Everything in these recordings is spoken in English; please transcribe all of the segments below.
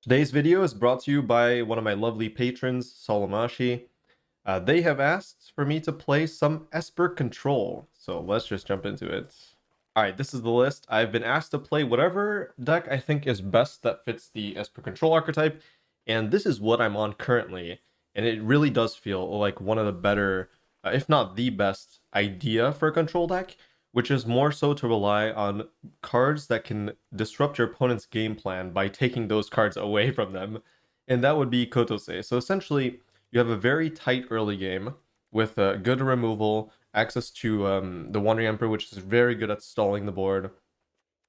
Today's video is brought to you by one of my lovely patrons, Solemashi. They have asked for me to play some Esper Control, so let's just jump into it. Alright, this is the list. I've been asked to play whatever deck I think is best that fits the Esper Control archetype, and this is what I'm on currently, and it really does feel like one of the better, if not the best, idea for a control deck, which is more so to rely on cards that can disrupt your opponent's game plan by taking those cards away from them, and that would be Kotose. So essentially, you have a very tight early game with good removal, access to the Wandering Emperor, which is very good at stalling the board.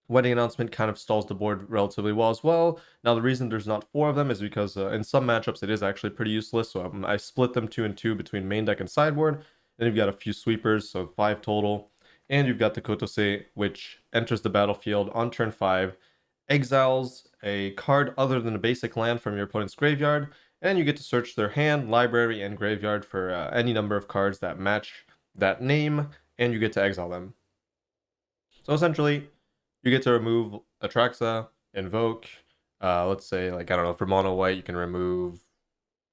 Wedding Announcement kind of stalls the board relatively well as well. Now, the reason there's not four of them is because in some matchups it is actually pretty useless, so I split them 2 and 2 between main deck and sideboard. Then you've got a few sweepers, so 5 total. And you've got the Kotose, which enters the battlefield on turn 5, exiles a card other than a basic land from your opponent's graveyard, and you get to search their hand, library, and graveyard for any number of cards that match that name, and you get to exile them. So essentially, you get to remove Atraxa, Invoke, let's say, like, I don't know, for mono white, you can remove,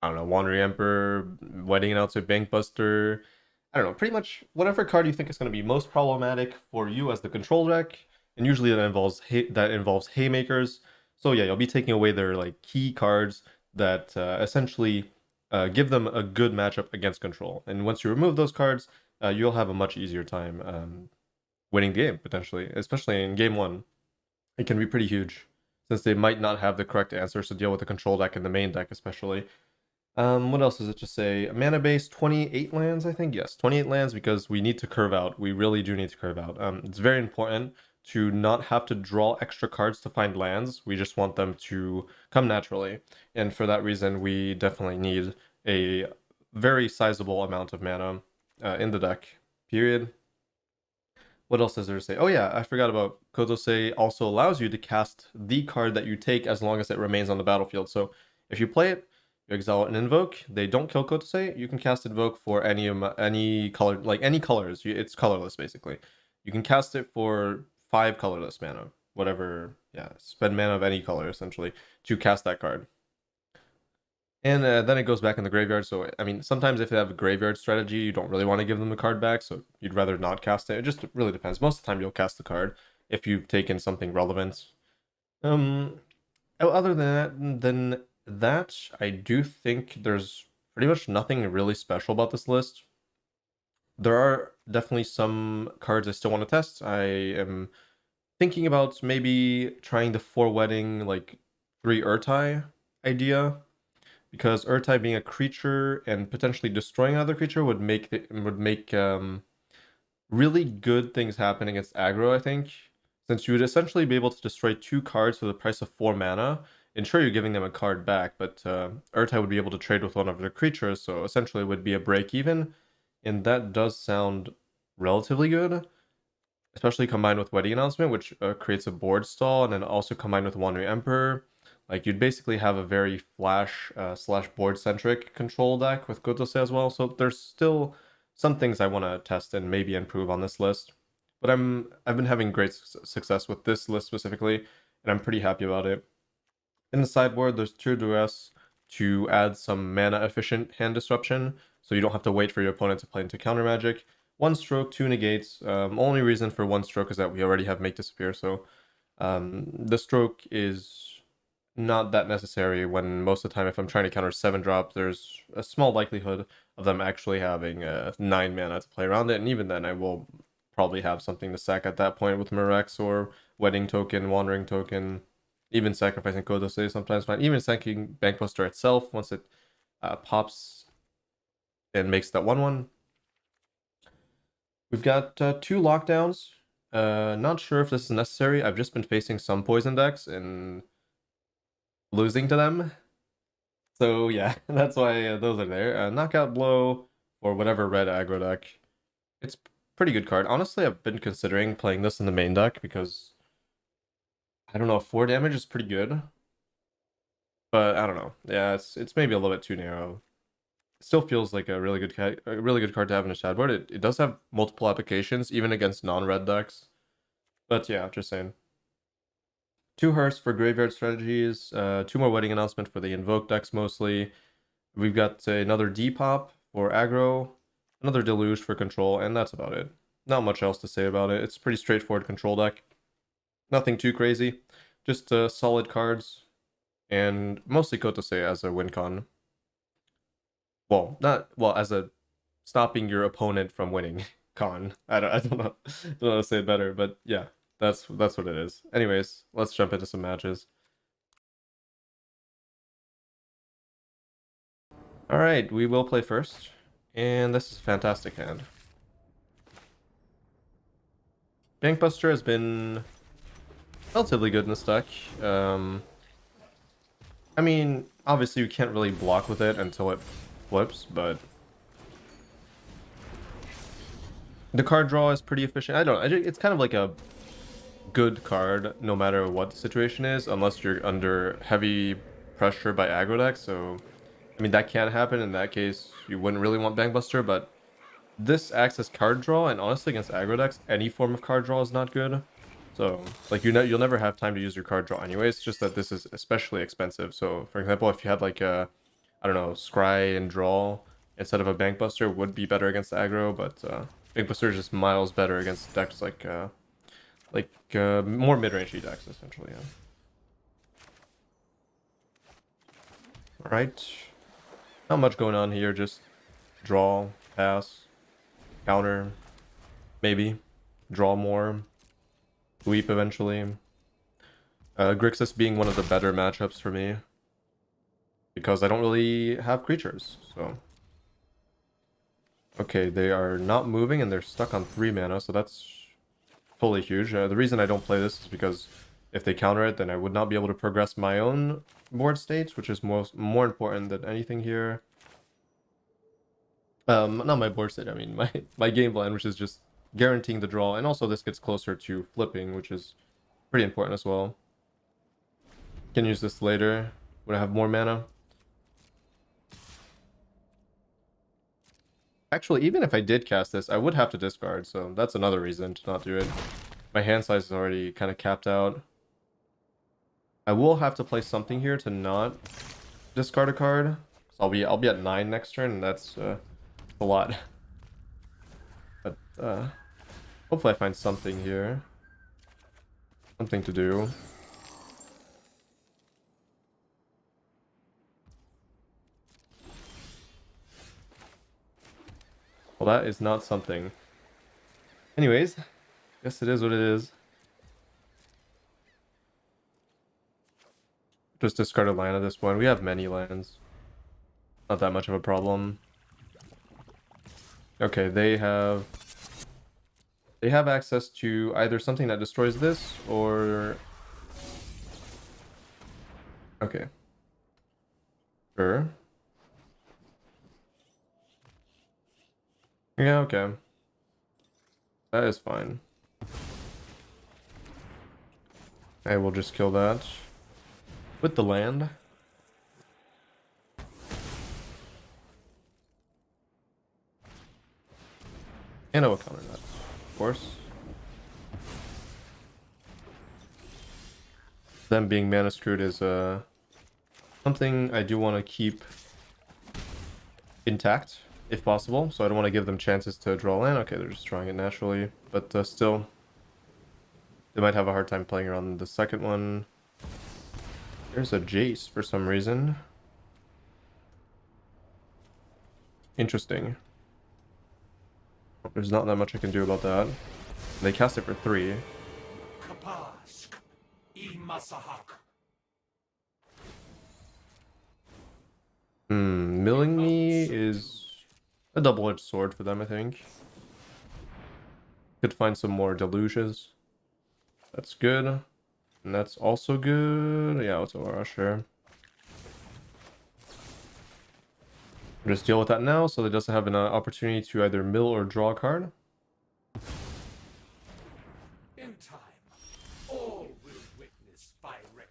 I don't know, Wandering Emperor, Wedding Announcement, Bankbuster, I don't know, pretty much whatever card you think is going to be most problematic for you as the control deck, and usually that involves haymakers. So yeah, you'll be taking away their like key cards that essentially give them a good matchup against control. And once you remove those cards, you'll have a much easier time winning the game potentially, especially in game one. It can be pretty huge since they might not have the correct answers to deal with the control deck and the main deck especially. What else does it just say? Mana base 28 lands, I think. Yes, 28 lands because we need to curve out. We really do need to curve out. It's very important to not have to draw extra cards to find lands. We just want them to come naturally. And for that reason, we definitely need a very sizable amount of mana in the deck, period. What else does there say? Oh yeah, I forgot about Kotose also allows you to cast the card that you take as long as it remains on the battlefield. So if you play it, you exile and invoke. They don't kill Kotose. You can cast invoke for any color, like any colors. It's colorless basically. You can cast it for 5 colorless mana, whatever. Yeah, spend mana of any color essentially to cast that card. And then it goes back in the graveyard. So I mean, sometimes if they have a graveyard strategy, you don't really want to give them the card back. So you'd rather not cast it. It just really depends. Most of the time, you'll cast the card if you've taken something relevant. Other than that, I do think there's pretty much nothing really special about this list. There are definitely some cards I still want to test. I am thinking about maybe trying the 4 wedding, like 3 Urtai idea, because Urtai being a creature and potentially destroying another creature would make really good things happen against aggro, I think. Since you would essentially be able to destroy 2 cards for the price of 4 mana, and sure, you're giving them a card back, but Urtai would be able to trade with one of their creatures, so essentially it would be a break even, and that does sound relatively good, especially combined with Wedding Announcement, which creates a board stall, and then also combined with Wandering Emperor. Like, you'd basically have a very flash slash board-centric control deck with Kotose as well, so there's still some things I want to test and maybe improve on this list. But I've been having great success with this list specifically, and I'm pretty happy about it. In the sideboard, there's 2 duress to add some mana-efficient hand disruption, so you don't have to wait for your opponent to play into counter magic. 1 stroke, 2 negates. Only reason for 1 stroke is that we already have Make Disappear, so the stroke is not that necessary when most of the time if I'm trying to counter 7-drop, there's a small likelihood of them actually having 9 mana to play around it, and even then I will probably have something to sack at that point with Murex or Wedding Token, Wandering Token, even sacrificing Kotose sometimes fine, even sacking Bankbuster itself once it pops and makes that 1/1. We've got 2 lockdowns. Not sure if this is necessary. I've just been facing some poison decks and losing to them. So yeah, that's why those are there. Knockout Blow or whatever red aggro deck. It's pretty good card. Honestly, I've been considering playing this in the main deck because I don't know, 4 damage is pretty good. But I don't know. Yeah, it's maybe a little bit too narrow. It still feels like a really good card to have in a sideboard. It does have multiple applications, even against non-red decks. But yeah, just saying. 2 Hearths for graveyard strategies, 2 more Wedding Announcement for the Invoke decks mostly. We've got another Depop for aggro, another Deluge for control, and that's about it. Not much else to say about it. It's a pretty straightforward control deck. Nothing too crazy. Just solid cards, and mostly Kotose as a win con. Well, not well as a stopping your opponent from winning con. I don't know don't know how to say it better, but yeah, that's what it is. Anyways, let's jump into some matches. All right, we will play first, and this is a fantastic hand. Bankbuster has been relatively good in this deck. I mean, obviously you can't really block with it until it flips, but the card draw is pretty efficient. I don't know. It's kind of like a good card no matter what the situation is, unless you're under heavy pressure by aggro decks. So, I mean, that can happen. In that case, you wouldn't really want Bankbuster, but this acts as card draw, and honestly, against aggro decks, any form of card draw is not good. So, like, you'll never have time to use your card draw anyways. It's just that this is especially expensive. So, for example, if you had like a, I don't know, scry and draw instead of a Bankbuster would be better against aggro, but Bankbuster is just miles better against decks like more mid-rangey decks essentially. Yeah. All right, not much going on here. Just draw, pass, counter, maybe draw more, sweep eventually. Grixis being one of the better matchups for me because I don't really have creatures. So okay, they are not moving and they're stuck on 3 mana, so that's totally huge. The reason I don't play this is because if they counter it, then I would not be able to progress my own board states, which is more important than anything here. Not my board state, I mean my game plan, which is just guaranteeing the draw, and also this gets closer to flipping, which is pretty important as well. Can use this later when I have more mana. Actually, even if I did cast this, I would have to discard, so that's another reason to not do it. My hand size is already kind of capped out. I will have to play something here to not discard a card. So I'll be at 9 next turn, and that's a lot. But hopefully I find something here. Something to do. Well, that is not something. Anyways, guess it is what it is. Just discard a land at this point. We have many lands. Not that much of a problem. Okay, they have access to either something that destroys this or... Okay. Sure. Yeah, okay. That is fine. I will just kill that with the land. And I will counter that, of course. Them being mana screwed is something I do want to keep intact if possible, so I don't want to give them chances to draw land. Okay, they're just drawing it naturally, but still they might have a hard time playing around the second one. There's a Jace for some reason. Interesting. There's not that much I can do about that. They cast it for 3. Milling me is a double-edged sword for them, I think. Could find some more deluges. That's good. And that's also good. Yeah, it's over, sure. Just deal with that now, so it doesn't have an opportunity to either mill or draw a card. In time, all will witness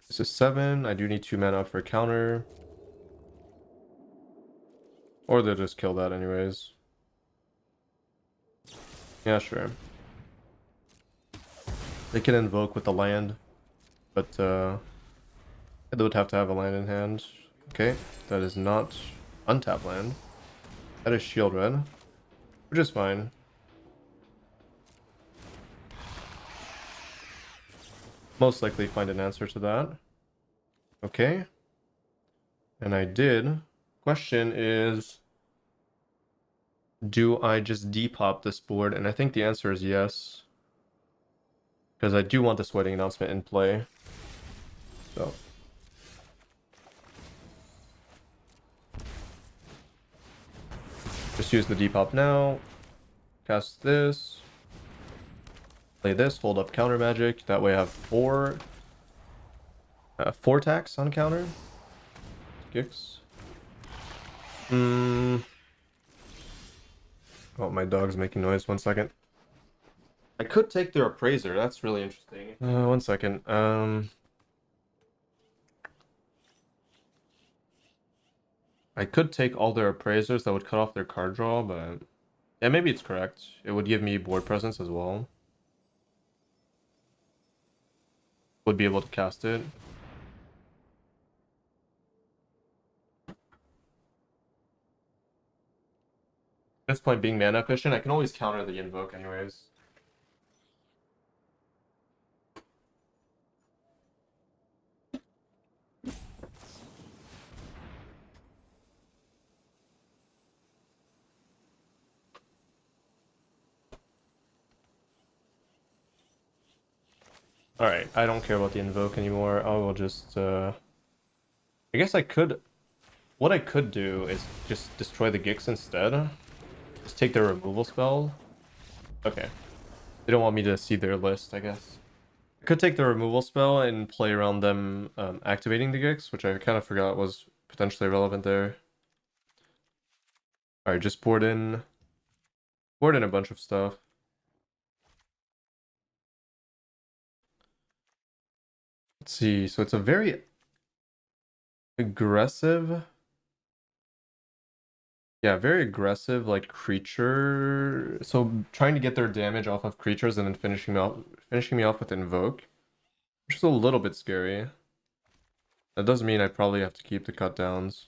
this is 7. I do need 2 mana for a counter. Or they'll just kill that anyways. Yeah, sure. They can invoke with the land. but they would have to have a land in hand. Okay, that is not untapped land. That is shield red, which is fine. Most likely find an answer to that. Okay. And I did. Question is, do I just depop this board? And I think the answer is yes. Because I do want this wedding announcement in play. So. Just use the depop now. Cast this. Play this, hold up counter magic. That way I have four attacks on counter. Gix. Oh, my dog's making noise. 1 second. I could take their appraiser. That's really interesting. 1 second. I could take all their appraisers. That would cut off their card draw, but yeah, maybe it's correct. It would give me board presence as well. Would be able to cast it. At this point, being mana efficient, I can always counter the invoke anyways. Alright, I don't care about the invoke anymore. I will just, I guess I could... What I could do is just destroy the Gix instead. Just take their removal spell. Okay. They don't want me to see their list, I guess. I could take the removal spell and play around them activating the Gix, which I kind of forgot was potentially relevant there. Alright, just board in a bunch of stuff. Let's see, so it's a very aggressive... Yeah, very aggressive, like, creature. So trying to get their damage off of creatures and then finishing me off with invoke, which is a little bit scary. That does mean I probably have to keep the cut downs.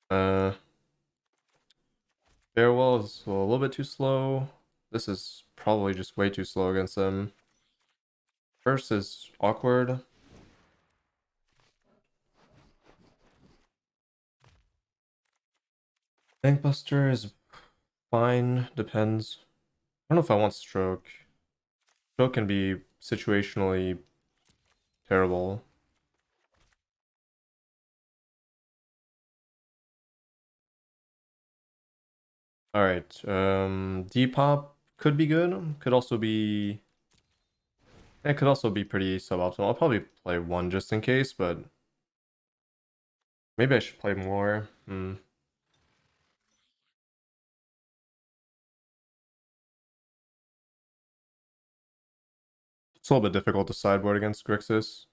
Farewell is a little bit too slow. This is probably just way too slow against them. First is awkward. Bankbuster is fine, depends. I don't know if I want stroke. Stroke can be situationally terrible. Alright, Depop could be good. Could also be... It could also be pretty suboptimal. I'll probably play one just in case, but... Maybe I should play more. It's a little bit difficult to sideboard against Grixis.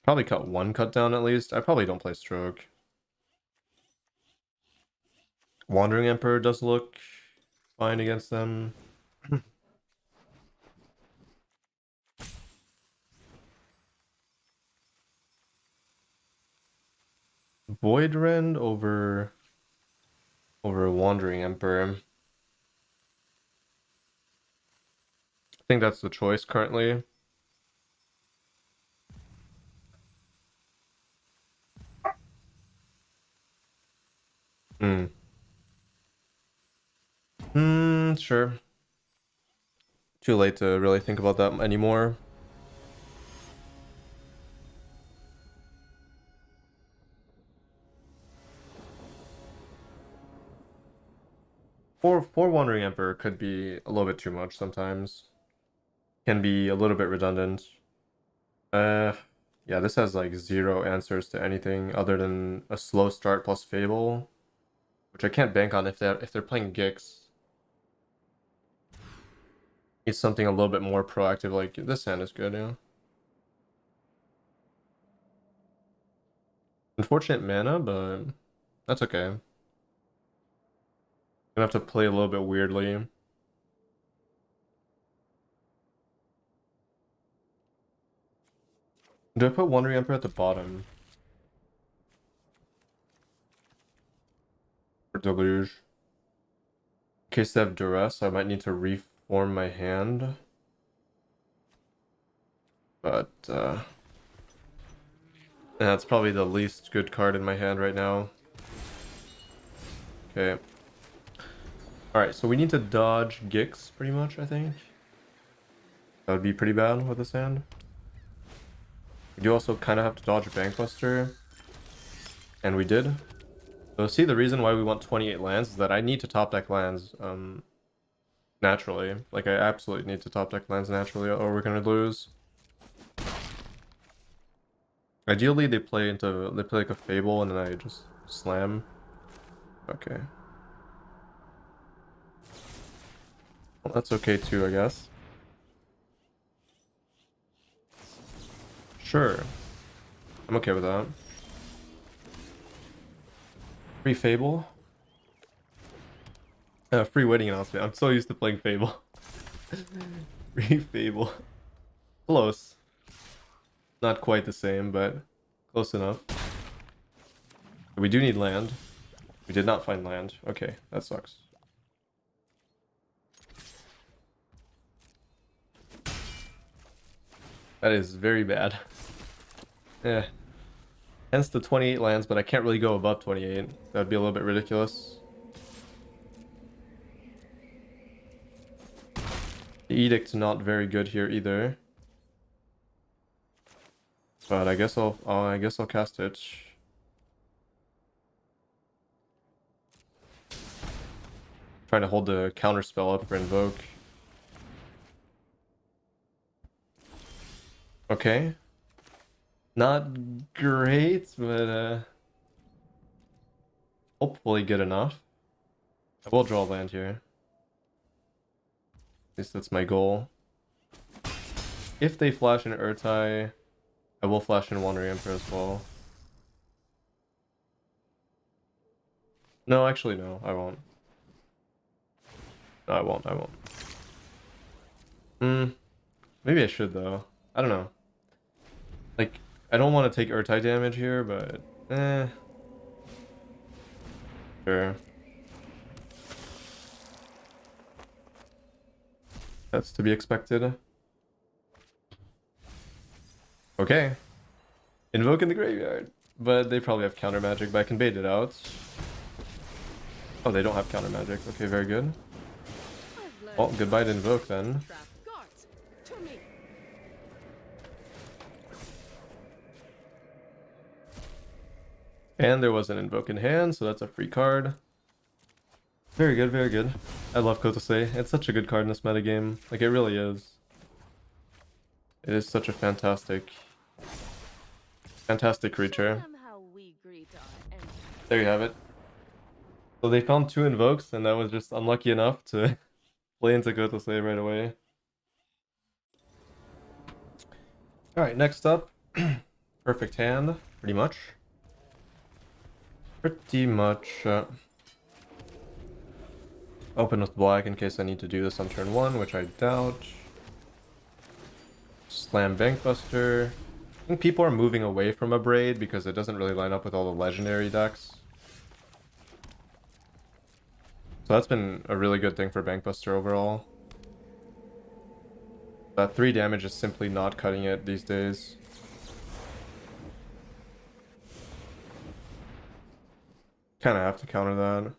Probably cut one cut down at least. I probably don't play Stroke. Wandering Emperor does look fine against them. Void Rend over Wandering Emperor. I think that's the choice currently. Sure. Too late to really think about that anymore. For Wandering Emperor could be a little bit too much sometimes. Can be a little bit redundant. Yeah, this has like zero answers to anything other than a slow start plus Fable, which I can't bank on if they're playing Gix. Need something a little bit more proactive. Like this hand is good, yeah. Unfortunate mana, but that's okay. Gonna have to play a little bit weirdly. Do I put Wandering Emperor at the bottom? Or Deluge? In case they have Duress, I might need to reform my hand. But, that's probably the least good card in my hand right now. Okay. Alright, so we need to dodge Gix, pretty much, I think. That would be pretty bad with this hand. We do also kind of have to dodge Bankbuster. And we did. So see, the reason why we want 28 lands is that I need to top deck lands naturally. Like, I absolutely need to top deck lands naturally or we're gonna lose. Ideally, they play like a Fable and then I just slam. Okay. Well, that's okay too, I guess. Sure. I'm okay with that. Free Fable? Free wedding announcement. I'm so used to playing Fable. Free Fable. Close. Not quite the same, but close enough. We do need land. We did not find land. Okay, that sucks. That is very bad. Yeah. Hence the 28 lands, but I can't really go above 28. That would be a little bit ridiculous. The Edict's not very good here either. But I guess I'll cast it. Trying to hold the counter spell up for Invoke. Okay. Not great, but hopefully good enough. I will draw land here. At least that's my goal. If they flash an Urtai, I will flash in Wandering Emperor as well. No, actually no, I won't. No, I won't. Maybe I should though. I don't know. Like, I don't want to take Urtai damage here, but sure. That's to be expected. Okay. Invoke in the graveyard. But they probably have counter magic, but I can bait it out. Oh, they don't have counter magic. Okay, very good. Well, goodbye to Invoke then. And there was an Invoke in hand, so that's a free card. Very good, very good. I love Kotose. It's such a good card in this metagame. Like, it really is. It is such a fantastic creature. There you have it. So they found 2 Invokes, and that was just unlucky enough to play into Kotose right away. Alright, next up. Perfect hand, pretty much. Open with black in case I need to do this on turn 1, which I doubt. Slam Bankbuster. I think people are moving away from a Braid because it doesn't really line up with all the legendary decks. So that's been a really good thing for Bankbuster overall. That 3 damage is simply not cutting it these days. Kind of have to counter that.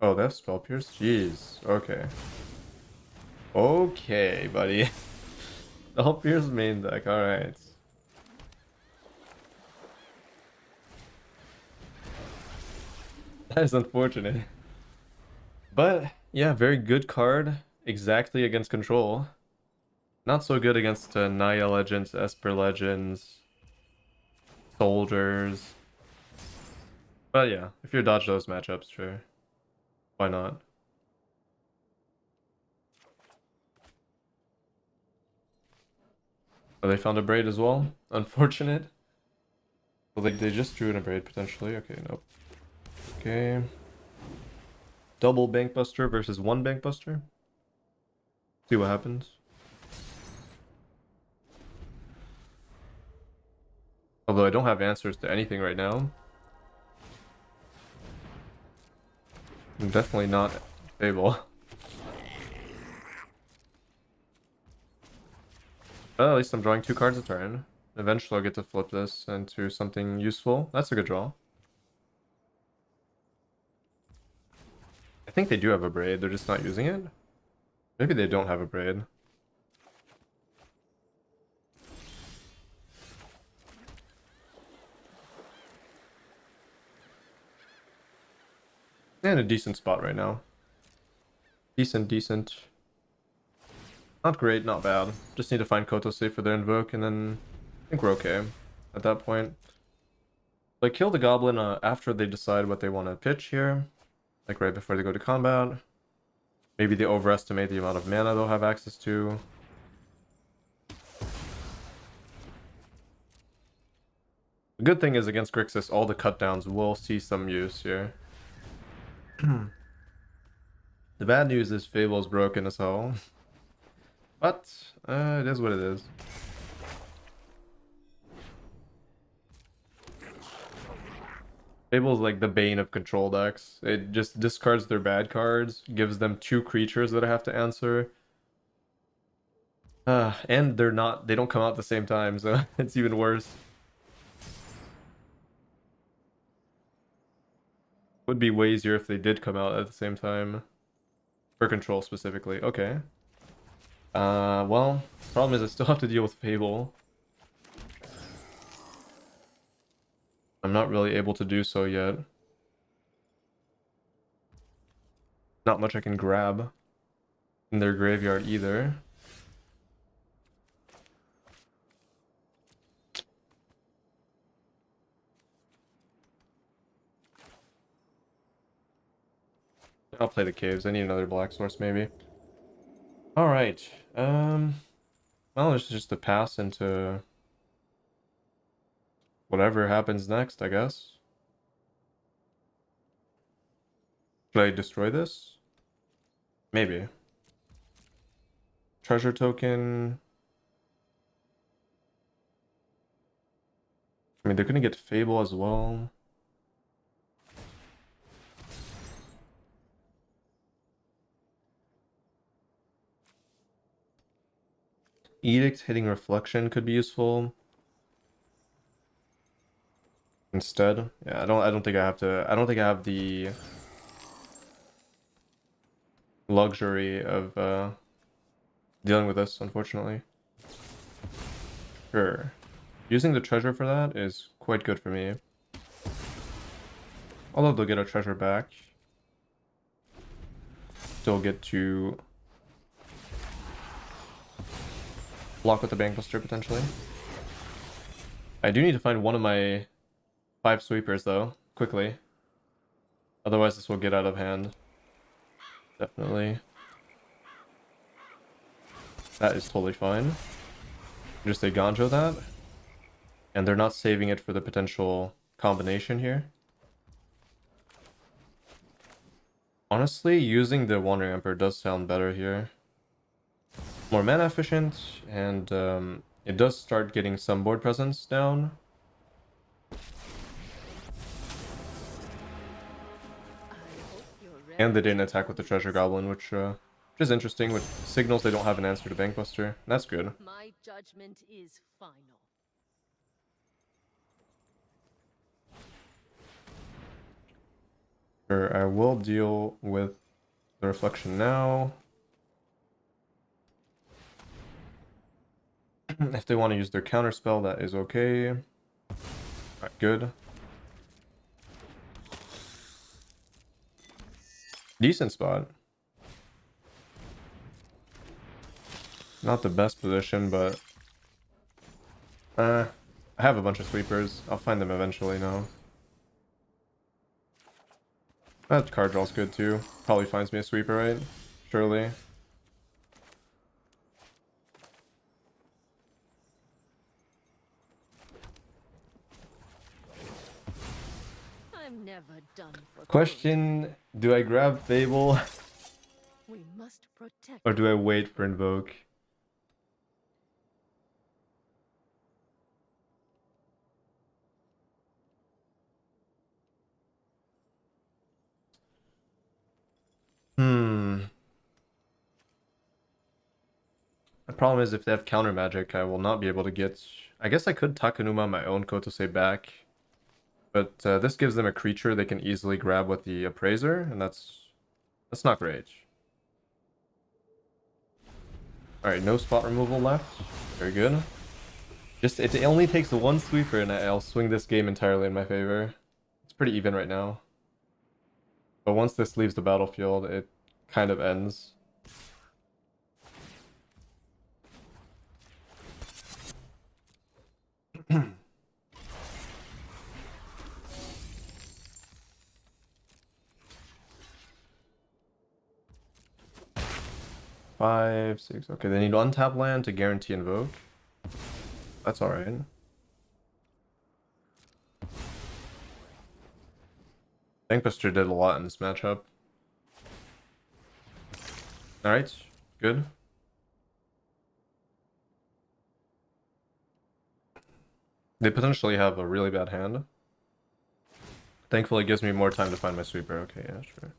Oh, they have Spell Pierce? Jeez. Okay. Okay, buddy. Spell Pierce main deck. Alright. That is unfortunate. But, yeah, very good card. Exactly against control. Not so good against Naya Legends, Esper Legends, Soldiers. But yeah, if you dodge those matchups, sure. Why not? Oh, they found a Braid as well? Unfortunate. Well, they just drew in a Braid, potentially. Okay, nope. Okay. double Bankbuster versus one Bankbuster. See what happens. Although I don't have answers to anything right now. I'm definitely not Fable. Well, at least I'm drawing 2 cards a turn. Eventually I'll get to flip this into something useful. That's a good draw. I think they do have a braid, they're just not using it. Maybe they don't have a braid. And a decent spot right now. Decent. Not great, not bad. Just need to find Kotose for their invoke, and then I think we're okay at that point. Like, kill the goblin after they decide what they want to pitch here. Like, right before they go to combat. Maybe they overestimate the amount of mana they'll have access to. The good thing is, against Grixis, all the cut downs will see some use here. The bad news is Fable's broken as hell. But, it is what it is. Fable's like the bane of control decks. It just discards their bad cards, gives them 2 creatures that I have to answer. And they don't come out at the same time, so it's even worse. Would be way easier if they did come out at the same time. For control specifically. Okay. Well, problem is I still have to deal with Fable. I'm not really able to do so yet. Not much I can grab in their graveyard either. I'll play the caves. I need another black source maybe. Alright. Well, it's just a pass into whatever happens next, I guess. Should I destroy this? Maybe. Treasure token. I mean, they're gonna get Fable as well. Edict hitting Reflection could be useful. Instead, yeah, I don't think I have the luxury of dealing with this, unfortunately. Sure. Using the treasure for that is quite good for me. Although they'll get a treasure back. Still get to block with the Bankbuster potentially. I do need to find one of my 5 sweepers though, quickly. Otherwise this will get out of hand. Definitely. That is totally fine. Just a Ganjo that. And they're not saving it for the potential combination here. Honestly, using the Wandering Emperor does sound better here. More mana efficient, and it does start getting some board presence down. And they didn't attack with the Treasure Goblin, which is interesting, which signals they don't have an answer to Bankbuster. That's good. My judgment is final. Sure, I will deal with the Reflection now. If they want to use their counterspell, that is okay. Alright, good. Decent spot. Not the best position, but I have a bunch of sweepers. I'll find them eventually now. That card draw's good too. Probably finds me a sweeper, right? Surely. I'm never done for Question, do I grab Fable good. We must protect. or do I wait for Invoke? Hmm. The problem is if they have counter magic, I will not be able to get... I guess I could Takenuma my own Kotose back. But this gives them a creature they can easily grab with the Appraiser, and that's not great. Alright, no spot removal left. Very good. Just, it only takes one sweeper and I'll swing this game entirely in my favor. It's pretty even right now. But once this leaves the battlefield, it kind of ends. Five, six. Okay, they need to untap land to guarantee invoke. That's alright. Bankbuster did a lot in this matchup. Alright, good. They potentially have a really bad hand. Thankfully, it gives me more time to find my sweeper. Okay, yeah, sure.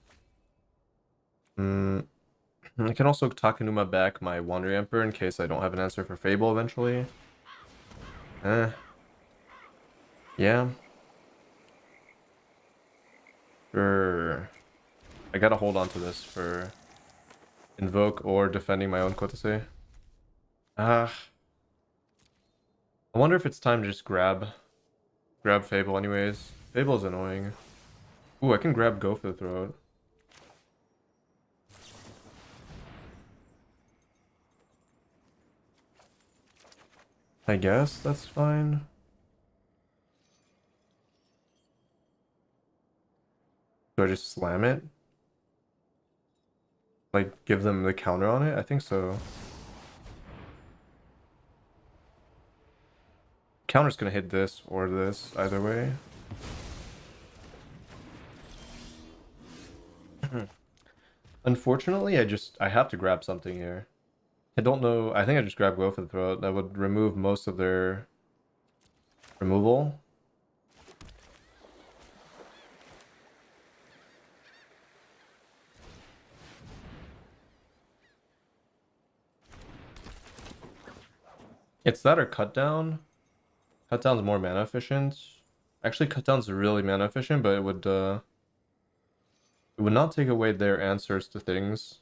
I can also Takenuma back my Wandering Emperor in case I don't have an answer for Fable eventually. Yeah. Sure. I gotta hold on to this for Invoke or defending my own Kotose. I wonder if it's time to just grab Fable anyways. Fable is annoying. Ooh, I can grab Go for the Throat. I guess that's fine. Do I just slam it? Like, give them the counter on it? I think so. Counter's gonna hit this or this, either way. Unfortunately, I have to grab something here. I don't know. I think I just grabbed Go for the Throat. That would remove most of their removal. It's that or cut down. Cut down's more mana efficient. Actually, cut down's really mana efficient, but it would not take away their answers to things.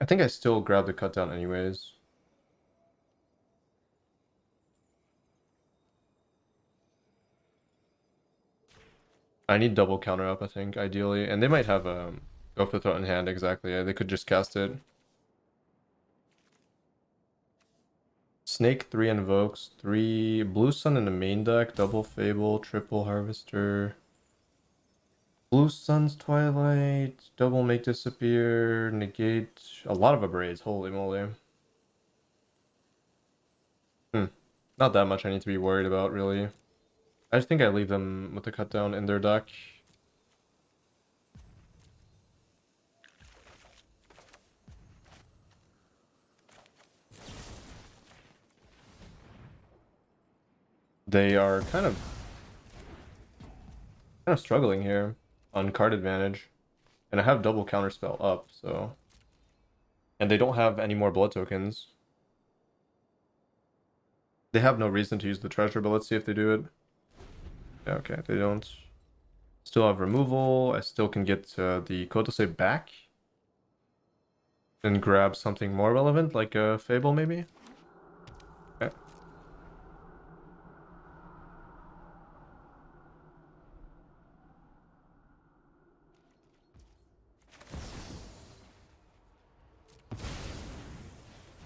I think I still grab the cut down anyways. I need double counter up, I think, ideally. And they might have Go for the Throat in hand, exactly. Yeah, they could just cast it. Snake 3 invokes, 3 Blue Sun in the main deck, double Fable, triple Harvester. Blue Sun's Twilight, double Make Disappear, negate, a lot of abrades, holy moly. Not that much I need to be worried about, really. I just think I leave them with the cut down in their deck. They are kind of struggling here on card advantage. And I have double counterspell up, so... And they don't have any more blood tokens. They have no reason to use the treasure, but let's see if they do it. Yeah, okay, they don't. Still have removal. I still can get the Kotose back. And grab something more relevant, like a Fable maybe? Okay.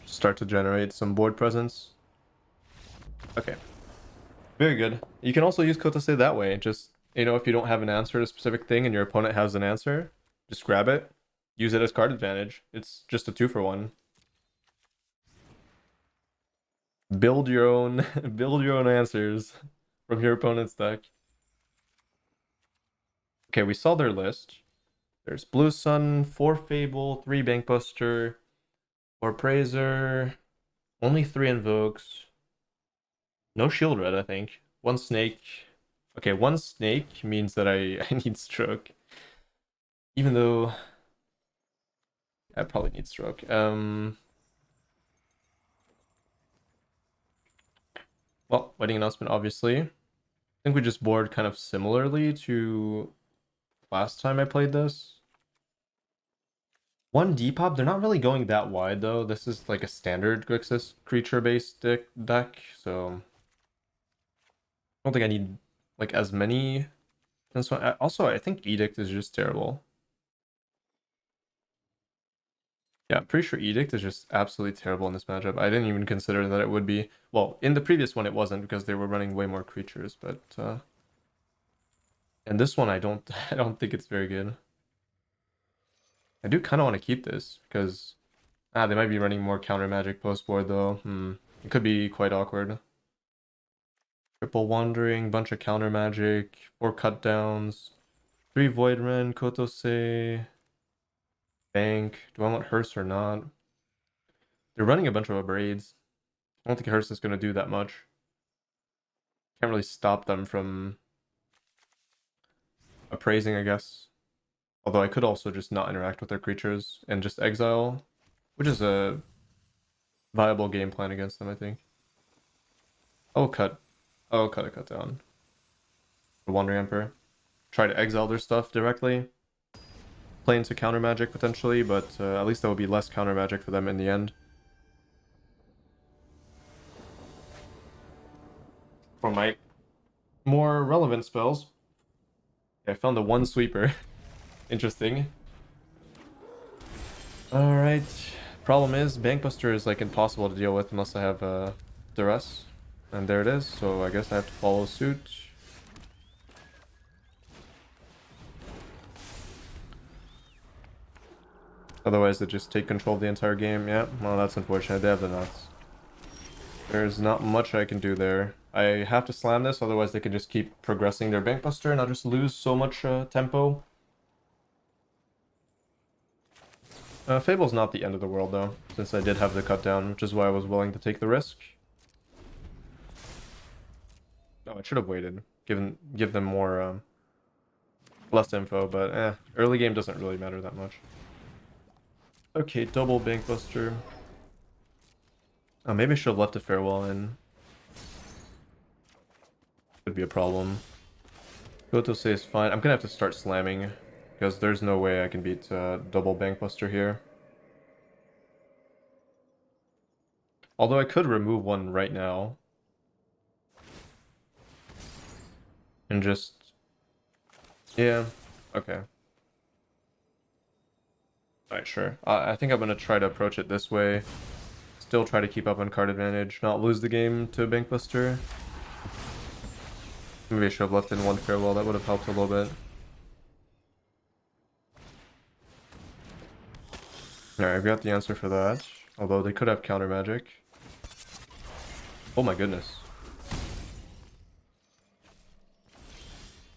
Start to generate some board presence. Okay. Very good. You can also use Kotose that way. Just, if you don't have an answer to a specific thing and your opponent has an answer, just grab it. Use it as card advantage. It's just a 2-for-1. Build your own build your own answers from your opponent's deck. Okay, we saw their list. There's Blue Sun, 4 Fable, 3 Bankbuster, 4 Praiser, only 3 Invokes, no Shield Red, I think. 1 Snake. Okay, 1 Snake means that I need Stroke. Even though I probably need Stroke. Well, wedding announcement, obviously. I think we just board kind of similarly to last time I played this. 1 Depop, they're not really going that wide though. This is like a standard Grixis creature-based deck, so I don't think I need like as many. And so also I think Edict is just terrible. Yeah, I'm pretty sure Edict is just absolutely terrible in this matchup. I didn't even consider that it would be. Well, in the previous one it wasn't because they were running way more creatures, but and this one I don't I don't think it's very good. I do kind of want to keep this because they might be running more counter magic post board though. It could be quite awkward. Triple Wandering, bunch of counter magic, 4 cut downs, 3 Void Ren, Kotose, Bank. Do I want Hearse or not? They're running a bunch of Abrades. I don't think Hearse is going to do that much. Can't really stop them from appraising, I guess. Although I could also just not interact with their creatures and just exile, which is a viable game plan against them, I think. Oh, cut. Oh, cut a cut down. The Wandering Emperor. Try to exile their stuff directly. Play into counter magic potentially, but at least that would be less counter magic for them in the end. For my more relevant spells, I found the 1 sweeper. Interesting. Alright. Problem is, Bankbuster is like impossible to deal with unless I have Duress. And there it is, so I guess I have to follow suit. Otherwise, they just take control of the entire game. Yeah, well, that's unfortunate. They have the nuts. There's not much I can do there. I have to slam this, otherwise they can just keep progressing their Bankbuster and I'll just lose so much tempo. Fable's not the end of the world though, since I did have the cut down, which is why I was willing to take the risk. Oh, I should have waited. Give them more less info, but early game doesn't really matter that much. Okay, double Bankbuster. Oh, maybe I should have left a farewell in. Could be a problem. Kotose is fine. I'm gonna have to start slamming because there's no way I can beat double Bankbuster here. Although I could remove one right now. And just... Yeah, okay. Alright, sure. I think I'm gonna try to approach it this way. Still try to keep up on card advantage, not lose the game to Bankbuster. Maybe I should have left in 1 farewell, that would have helped a little bit. Alright, I've got the answer for that. Although they could have counter magic. Oh my goodness.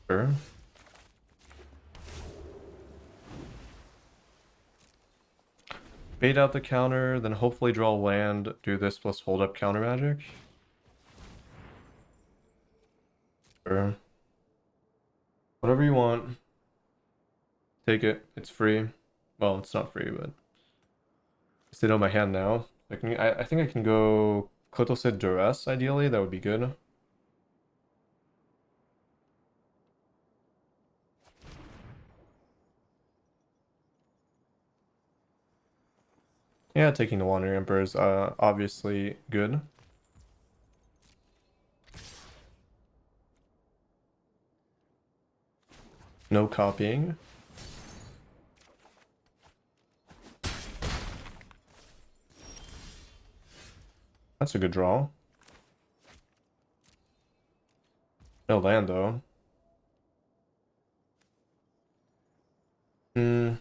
Sure. Bait out the counter, then hopefully draw land, do this plus hold up counter magic. Sure. Whatever you want. Take it. It's free. Well, it's not free, but they know my hand now. I think I can go Kotose Duress, ideally. That would be good. Yeah, taking the Wandering Emperor is obviously good. No copying. That's a good draw. No land, though. Hmm.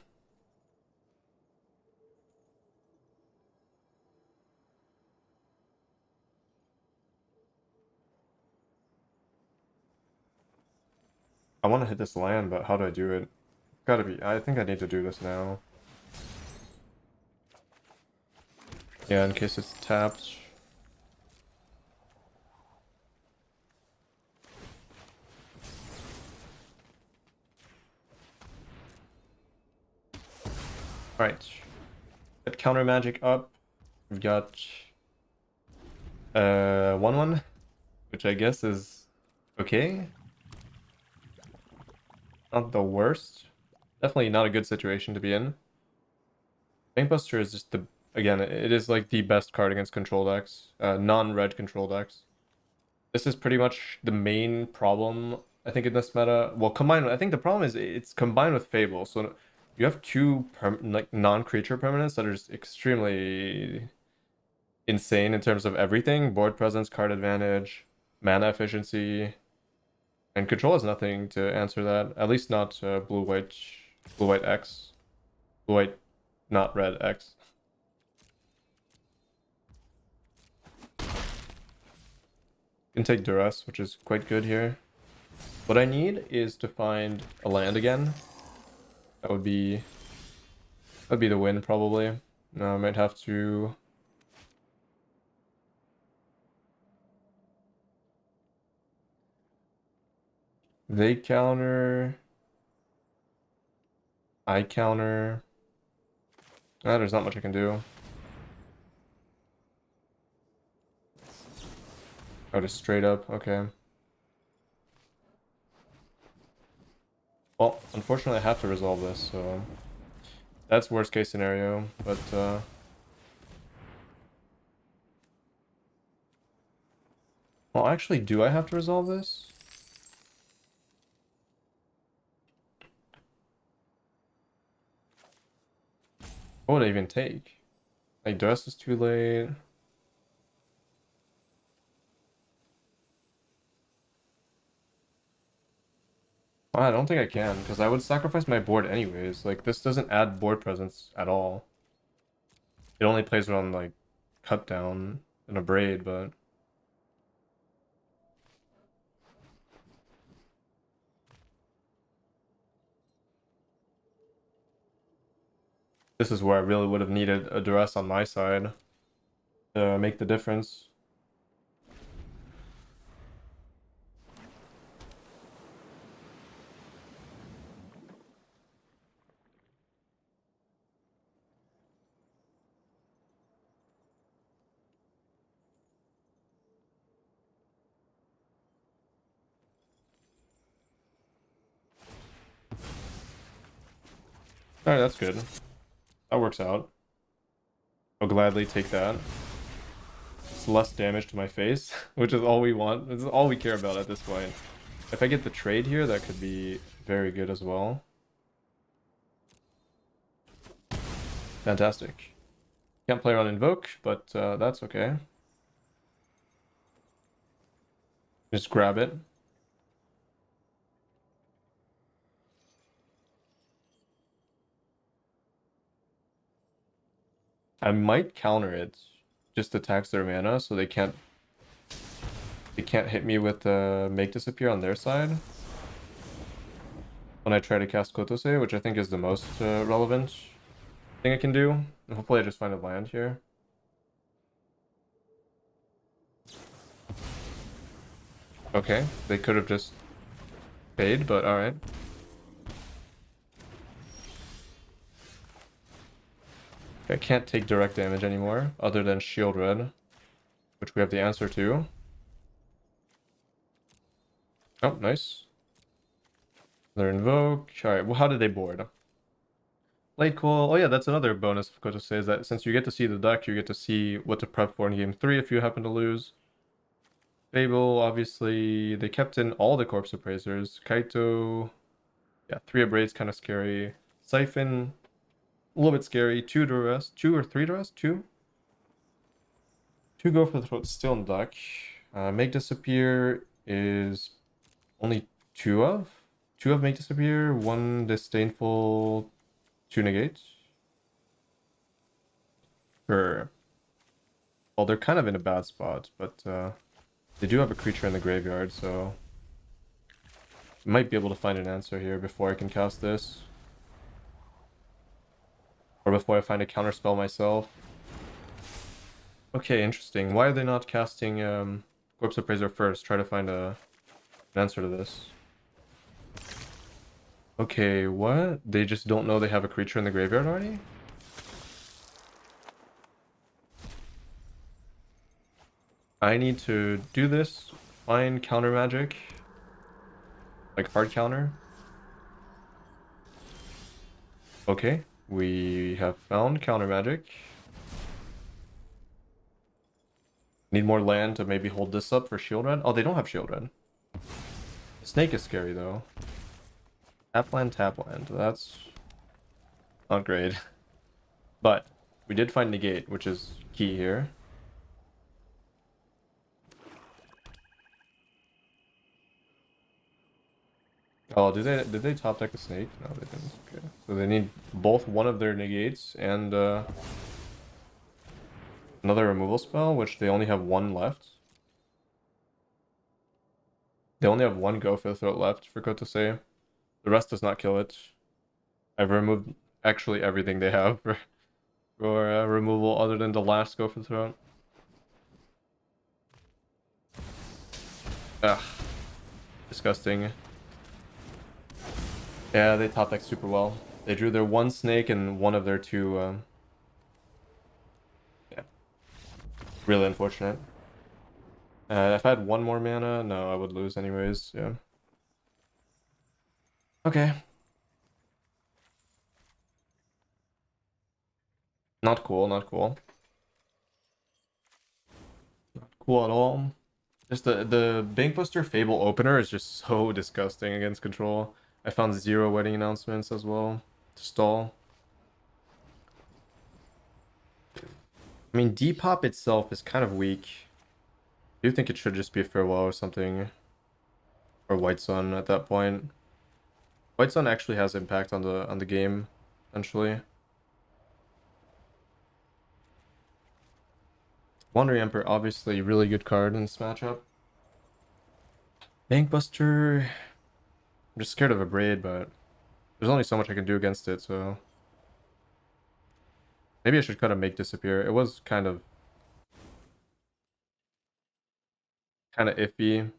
I want to hit this land, but how do I do it? Gotta be. I think I need to do this now. Yeah, in case it's tapped. Alright. Got counter magic up. We've got 1/1, which I guess is okay. Not the worst. Definitely not a good situation to be in. Bankbuster is just the, again, it is like the best card against control decks, non-red control decks. This is pretty much the main problem, I think, in this meta. Well, I think the problem is it's combined with Fable. So you have two like non-creature permanents that are just extremely insane in terms of everything: board presence, card advantage, mana efficiency, and control has nothing to answer that. At least not blue white X, blue white not red X. Can take duress, which is quite good here. What I need is to find a land again. That'd be the win probably. No, I might have to. They counter. I counter. Ah, there's not much I can do. Oh, just straight up. Okay. Well, unfortunately, I have to resolve this, so that's worst case scenario. But well, actually, do I have to resolve this? What would I even take? Like, duress is too late. I don't think I can, because I would sacrifice my board anyways. Like, this doesn't add board presence at all. It only plays around, like, cut down and a braid, but... This is where I really would have needed a duress on my side to make the difference. Alright, that's good. That works out. I'll gladly take that. It's less damage to my face, which is all we want. This is all we care about at this point. If I get the trade here, that could be very good as well. Fantastic. Can't play around Invoke, but that's okay. Just grab it. I might counter it, just to tax their mana, so they can't hit me with Make Disappear on their side. When I try to cast Kotose, which I think is the most relevant thing I can do. And hopefully I just find a land here. Okay, they could have just paid, but alright. I can't take direct damage anymore, other than Shield Red, which we have the answer to. Oh, nice. Another Invoke. Alright, well, how did they board? Late Cool. Oh yeah, that's another bonus of Kotose, is that since you get to see the deck, you get to see what to prep for in Game 3 if you happen to lose. Fable, obviously, they kept in all the Corpse Appraisers. Kaito, yeah, 3 Abrades, kind of scary. Siphon, a little bit scary. 2 Duress, 2 or 3 Duress? 2? 2 Go for the Throat, still in the deck. Make Disappear is only 2 of? 2 of Make Disappear, 1 Disdainful, 2 Negate. Sure. Well, they're kind of in a bad spot, but they do have a creature in the graveyard, so Might be able to find an answer here before I can cast this. Or before I find a counterspell myself. Okay, interesting. Why are they not casting Corpse Appraiser first? Try to find an answer to this. Okay, what? They just don't know they have a creature in the graveyard already? I need to do this, find counter magic. Like hard counter. Okay, we have found counter magic. Need more land to maybe hold this up for shield red. Oh, they don't have shield red. Snake is scary though. Tap land, tap land. That's not great. But we did find negate, which is key here. Oh, did they top deck a snake? No, they didn't. Okay. So they need both one of their negates and another removal spell, which they only have one left. They only have one Go for the Throat left for Kotose. The rest does not kill it. I've removed actually everything they have for removal other than the last Go for the Throat. Ugh. Disgusting. Yeah, they top decked super well. They drew their one snake and one of their two. Yeah. Really unfortunate. If I had one more mana, no, I would lose anyways. Yeah. Okay. Not cool, not cool. Not cool at all. Just the Bankbuster Fable opener is just so disgusting against control. I found 0 wedding announcements as well to stall. I mean, Depop itself is kind of weak. I do think it should just be a farewell or something. Or White Sun at that point. White Sun actually has impact on the game, essentially. Wandering Emperor, obviously really good card in this matchup. Bankbuster, I'm just scared of a Braid, but there's only so much I can do against it, so maybe I should kind of make disappear. It was kind of iffy.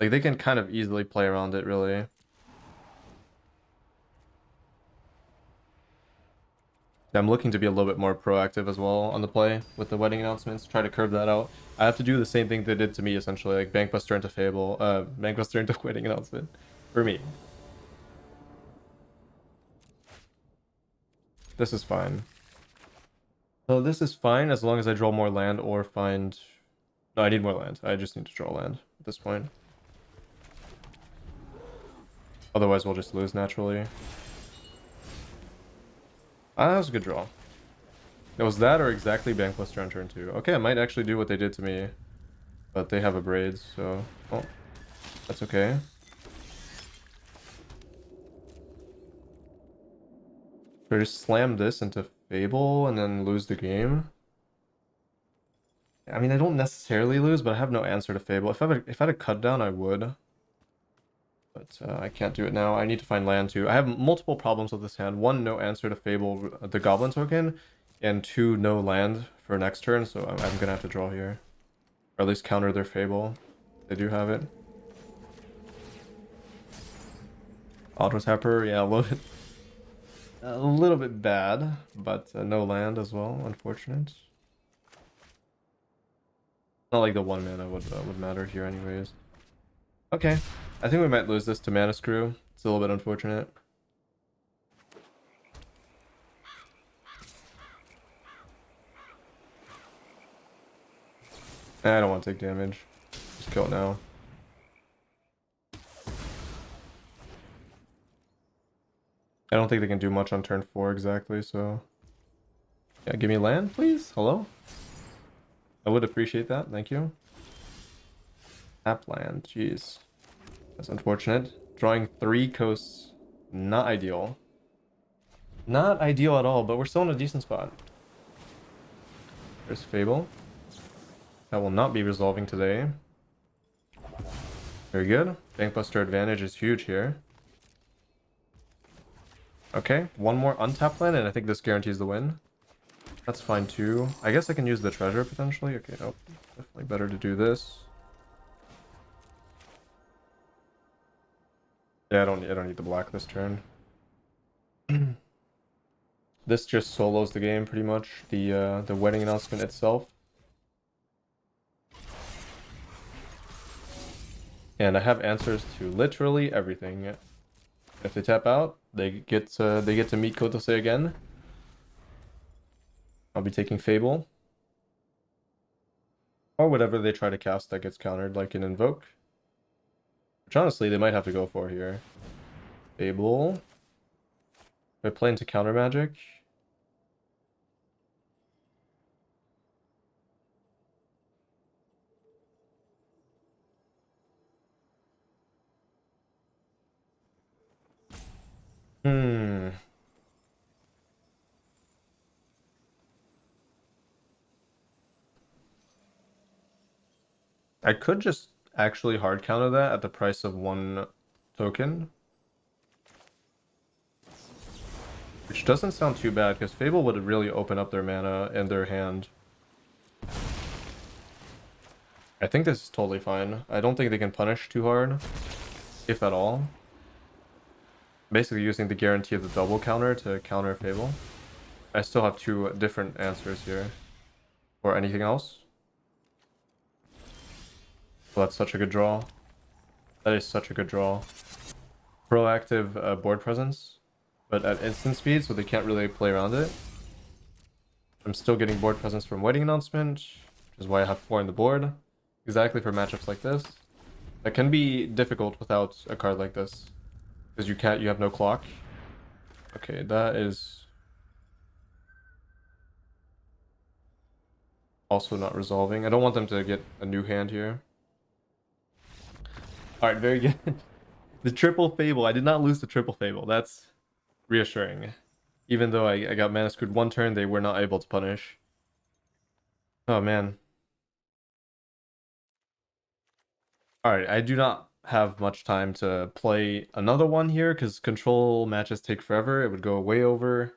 Like they can kind of easily play around it, really. I'm looking to be a little bit more proactive as well on the play with the wedding announcements, try to curve that out. I have to do the same thing they did to me, essentially, like Bankbuster into Fable, Bankbuster into wedding announcement, for me. This is fine. So this is fine as long as I draw more land or find... No, I need more land. I just need to draw land at this point. Otherwise we'll just lose naturally. Ah, that was a good draw. It was that or exactly Bankbuster on turn 2. Okay, I might actually do what they did to me. But they have a Braid, so... Oh, that's okay. Should I just slam this into Fable and then lose the game? I mean, I don't necessarily lose, but I have no answer to Fable. If I had a cut down, I would. But I can't do it now. I need to find land too. I have multiple problems with this hand. 1, no answer to Fable, the Goblin token. And 2, no land for next turn, so I'm going to have to draw here. Or at least counter their Fable. They do have it. Auto Tapper, yeah, a little bit bad, but no land as well, unfortunate. Not like the 1 mana would matter here anyways. Okay, I think we might lose this to Mana Screw. It's a little bit unfortunate. I don't want to take damage. Just kill it now. I don't think they can do much on turn 4 exactly, so... Yeah, give me land, please? Hello? I would appreciate that, thank you. Tap land, jeez. That's unfortunate. Drawing 3 coasts, not ideal. Not ideal at all, but we're still in a decent spot. There's Fable. That will not be resolving today. Very good. Bankbuster advantage is huge here. Okay, one more untapped land, and I think this guarantees the win. That's fine too. I guess I can use the treasure potentially. Okay, nope. Definitely better to do this. Yeah, I don't need the black this turn. This just solos the game pretty much. The wedding announcement itself. And I have answers to literally everything. If they tap out, they get to meet Kotose again. I'll be taking Fable. Or whatever they try to cast that gets countered, like an Invoke. Which honestly, they might have to go for here. Fable. They're playing to counter magic. Hmm. I could just actually hard counter that at the price of 1 token. Which doesn't sound too bad, because Fable would really open up their mana and their hand. I think this is totally fine. I don't think they can punish too hard, if at all. Basically using the guarantee of the double counter to counter Fable. I still have 2 different answers here. Or anything else. Well, that's such a good draw. That is such a good draw. Proactive board presence, but at instant speed, so they can't really play around it. I'm still getting board presence from Wedding Announcement, which is why I have 4 on the board. Exactly for matchups like this. That can be difficult without a card like this. Because you have no clock. Okay, that is also not resolving. I don't want them to get a new hand here. Alright, very good. The triple Fable. I did not lose the triple Fable. That's reassuring. Even though I got mana screwed 1 turn, they were not able to punish. Oh, man. Alright, I do not have much time to play another one here, because control matches take forever. It would go way over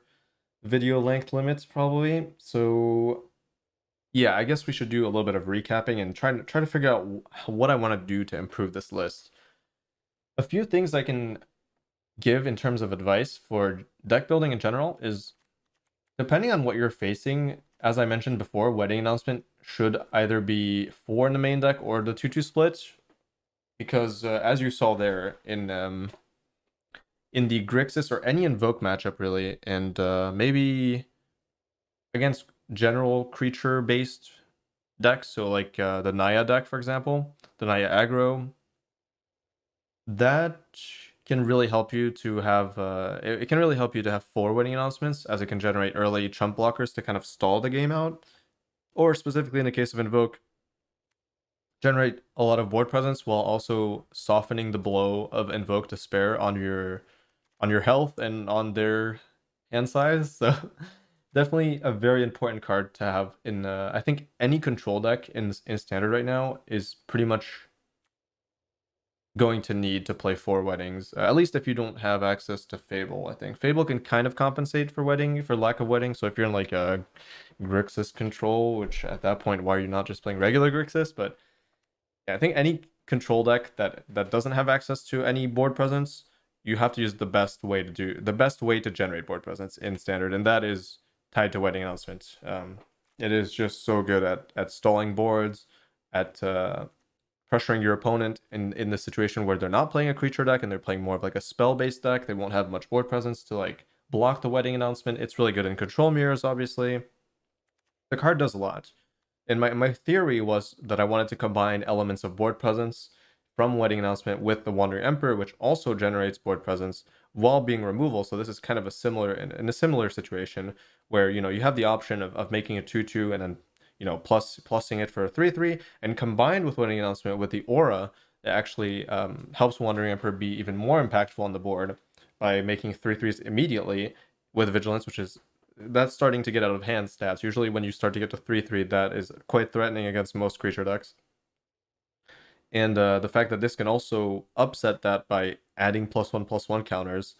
video length limits, probably. So, yeah, I guess we should do a little bit of recapping and try to figure out what I want to do to improve this list. A few things I can give in terms of advice for deck building in general is, depending on what you're facing, as I mentioned before, Wedding Announcement should either be 4 in the main deck or the 2-2 split, because as you saw there in the Grixis or any Invoke matchup really, and maybe against general creature-based decks, so like the Naya deck, for example, the Naya aggro, that can really help you to have it can really help you to have 4 Wedding Announcements, as it can generate early chump blockers to kind of stall the game out, or specifically in the case of Invoke, generate a lot of board presence while also softening the blow of Invoke Despair on your health and on their hand size. So definitely a very important card to have in I think any control deck in standard right now is pretty much going to need to play 4 weddings, at least if you don't have access to Fable. I think Fable can kind of compensate for lack of wedding. So if you're in like a Grixis control, which at that point, why are you not just playing regular Grixis? But yeah, I think any control deck that doesn't have access to any board presence, you have to use the best way to generate board presence in standard, and that is tied to Wedding Announcement. It is just so good at stalling boards, at pressuring your opponent in the situation where they're not playing a creature deck and they're playing more of like a spell-based deck. They won't have much board presence to like block the Wedding Announcement. It's really good in control mirrors, obviously. The card does a lot. And my theory was that I wanted to combine elements of board presence from Wedding Announcement with the Wandering Emperor, which also generates board presence while being removal. So this is kind of in a similar situation where, you know, you have the option of making a 2/2 and then, you know, plussing it for a 3/3, and combined with Wedding Announcement with the aura, it actually helps Wandering Emperor be even more impactful on the board by making 3/3s immediately with Vigilance, which is that's starting to get out of hand stats. Usually when you start to get to 3/3, that is quite threatening against most creature decks. And the fact that this can also upset that by adding +1/+1 counters,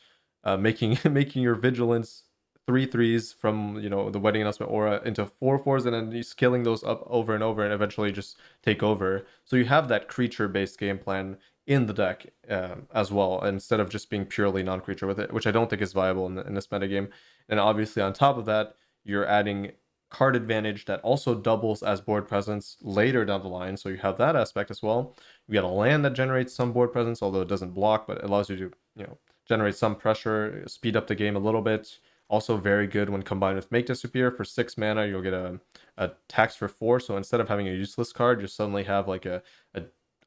making making your vigilance 3/3s from the wedding announcement aura into 4/4s, and then you scaling those up over and over, and eventually just take over. So you have that creature-based game plan in the deck as well, instead of just being purely non-creature with it, which I don't think is viable in this metagame. And obviously on top of that, you're adding card advantage that also doubles as board presence later down the line, so you have that aspect as well. You got a land that generates some board presence, although it doesn't block, but it allows you to generate some pressure, speed up the game a little bit. Also very good when combined with Make Disappear. For 6 mana, you'll get a tax for 4, so instead of having a useless card, you suddenly have like a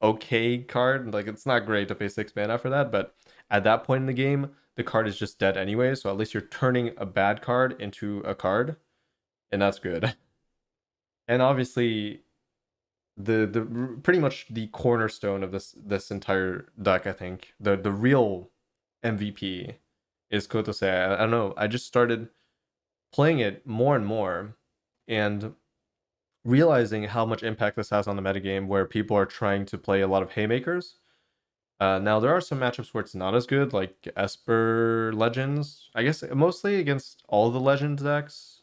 okay card. Like, it's not great to pay 6 mana for that, but at that point in the game, the card is just dead anyway, so at least you're turning a bad card into a card, and that's good. And obviously, the pretty much the cornerstone of this entire deck, I think, the real MVP is Kotose. I don't know, I just started playing it more and more, and realizing how much impact this has on the metagame, where people are trying to play a lot of haymakers. Now there are some matchups where it's not as good, like Esper Legends. I guess mostly against all the Legend decks,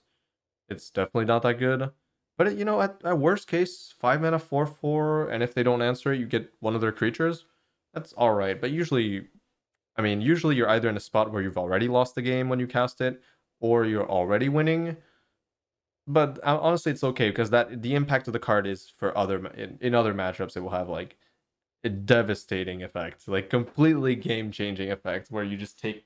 it's definitely not that good. But at worst case, 5 mana 4/4, and if they don't answer it, you get one of their creatures. That's all right. But usually, usually you're either in a spot where you've already lost the game when you cast it, or you're already winning. But honestly, it's okay, because the impact of the card is for in other matchups, it will have like a devastating effect, like completely game changing effect, where you just take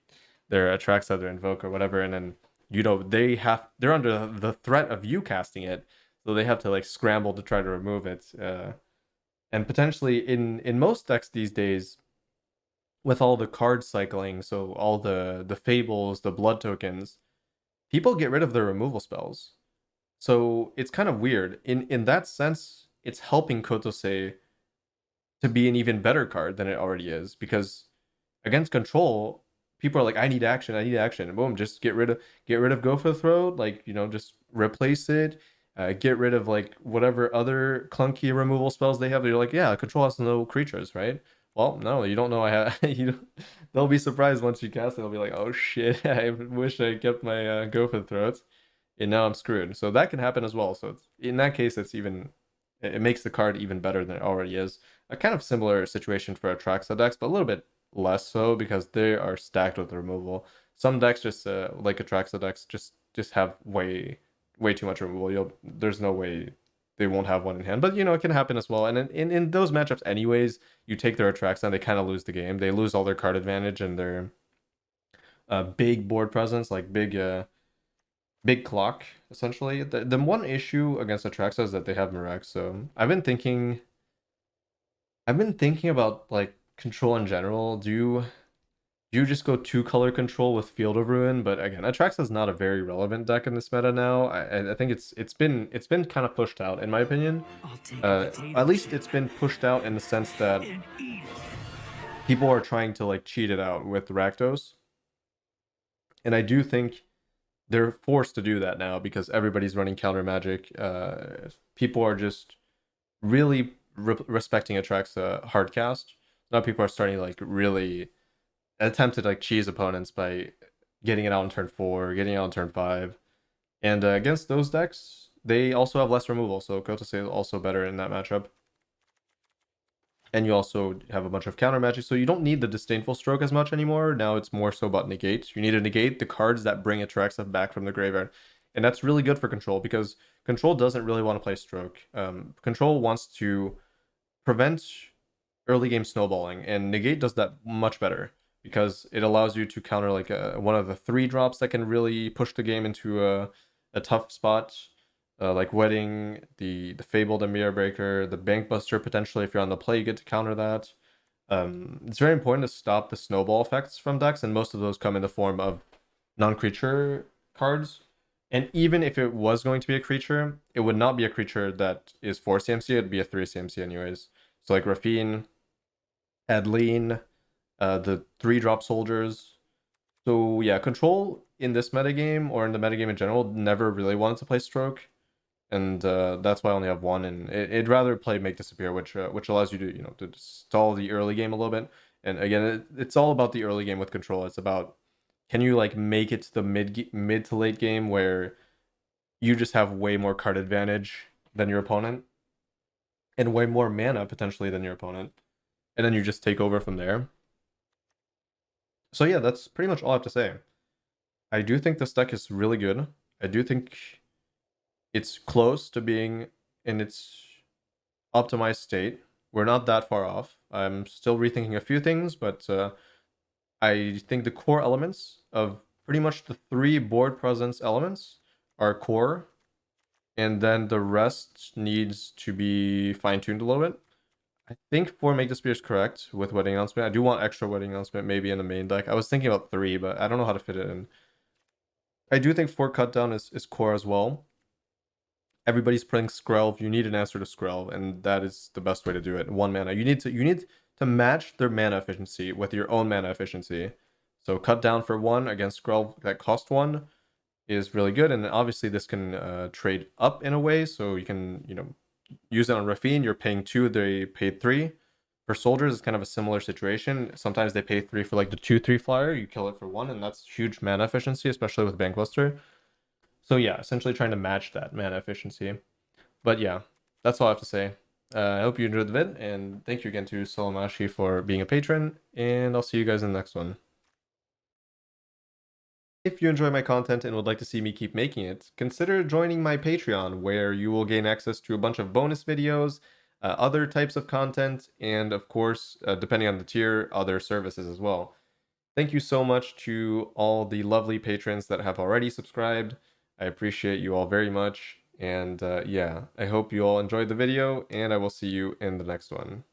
their Atraxa, their Invoke, or whatever, and then they're under the threat of you casting it, so they have to like scramble to try to remove it. And potentially in most decks these days, with all the card cycling, so all the fables, the blood tokens, people get rid of their removal spells. So it's kind of weird. In that sense, it's helping Kotose to be an even better card than it already is, because against control, people are like, I need action, boom, just get rid of Go for the Throat, like, just replace it, get rid of like whatever other clunky removal spells they have. They're like, yeah, control has no creatures, right? Well, no, you don't know. I have they'll be surprised once you cast it. They'll be like, oh shit, I wish I kept my Go for the Throat, and now I'm screwed. So that can happen as well. So in that case, it makes the card even better than it already is. A kind of similar situation for Atraxa decks, but a little bit less so, because they are stacked with removal. Some decks just like Atraxa decks just have way too much removal. There's no way they won't have one in hand, but it can happen as well. And in those matchups anyways, you take their Atraxa and they kind of lose the game. They lose all their card advantage and their big board presence, like big clock, essentially. The one issue against Atraxa is that they have Mirage. So I've been thinking about like control in general. Do you just go 2-color control with Field of Ruin? But again, Atraxa is not a very relevant deck in this meta now. I think it's been kind of pushed out, in my opinion. At least it's been pushed out in the sense that people are trying to like cheat it out with Rakdos, and I do think they're forced to do that now because everybody's running counter magic. People are just really respecting Atraxa hardcast. Now people are starting to like really attempt to like cheese opponents by getting it out on turn 4, getting it out on turn 5. And against those decks, they also have less removal, so Kotose is also better in that matchup. And you also have a bunch of counter magic, so you don't need the Disdainful Stroke as much anymore. Now it's more so about negate. You need to negate the cards that bring Atraxa back from the graveyard. And that's really good for control, because control doesn't really want to play Stroke. Control wants to prevent early game snowballing, and negate does that much better, because it allows you to counter like one of the 3 drops that can really push the game into a tough spot. Like Wedding, the Fable, the Mirror Breaker, the Bank Buster, potentially if you're on the play, you get to counter that. It's very important to stop the snowball effects from decks, and most of those come in the form of non-creature cards. And even if it was going to be a creature, it would not be a creature that is 4 CMC, it'd be a 3 CMC anyways. So like Rafine, Adeline, the 3-drop soldiers. So yeah, control in this metagame, or in the metagame in general, never really wanted to play Stroke. and that's why I only have one. And it'd rather play Make Disappear, which allows you to to stall the early game a little bit. And again, it's all about the early game with control. It's about, can you like make it to the mid to late game where you just have way more card advantage than your opponent and way more mana potentially than your opponent, and then you just take over from there. So yeah, that's pretty much all I have to say. I do think this deck is really good. I do think it's close to being in its optimized state. We're not that far off. I'm still rethinking a few things, but I think the core elements of pretty much the 3 board presence elements are core, and then the rest needs to be fine-tuned a little bit. I think 4 Make Disappear is correct with Wedding Announcement. I do want extra Wedding Announcement maybe in the main deck. I was thinking about 3, but I don't know how to fit it in. I do think 4 Cut Down is core as well. Everybody's playing Skrelv. You need an answer to Skrelv, and that is the best way to do it. 1 mana. You need to match their mana efficiency with your own mana efficiency. So cut down for 1 against Skrelv that cost 1 is really good, and obviously this can trade up in a way, so you can use it on Rafine. You're paying 2, they paid 3. For soldiers, it's kind of a similar situation. Sometimes they pay 3 for like the 2/3 flyer. You kill it for 1, and that's huge mana efficiency, especially with Bankbuster. So yeah, essentially trying to match that mana efficiency. But yeah, that's all I have to say. I hope you enjoyed the vid, and thank you again to Solemashi for being a patron, and I'll see you guys in the next one. If you enjoy my content and would like to see me keep making it, consider joining my Patreon, where you will gain access to a bunch of bonus videos, other types of content, and of course, depending on the tier, other services as well. Thank you so much to all the lovely patrons that have already subscribed. I appreciate you all very much. And yeah, I hope you all enjoyed the video, and I will see you in the next one.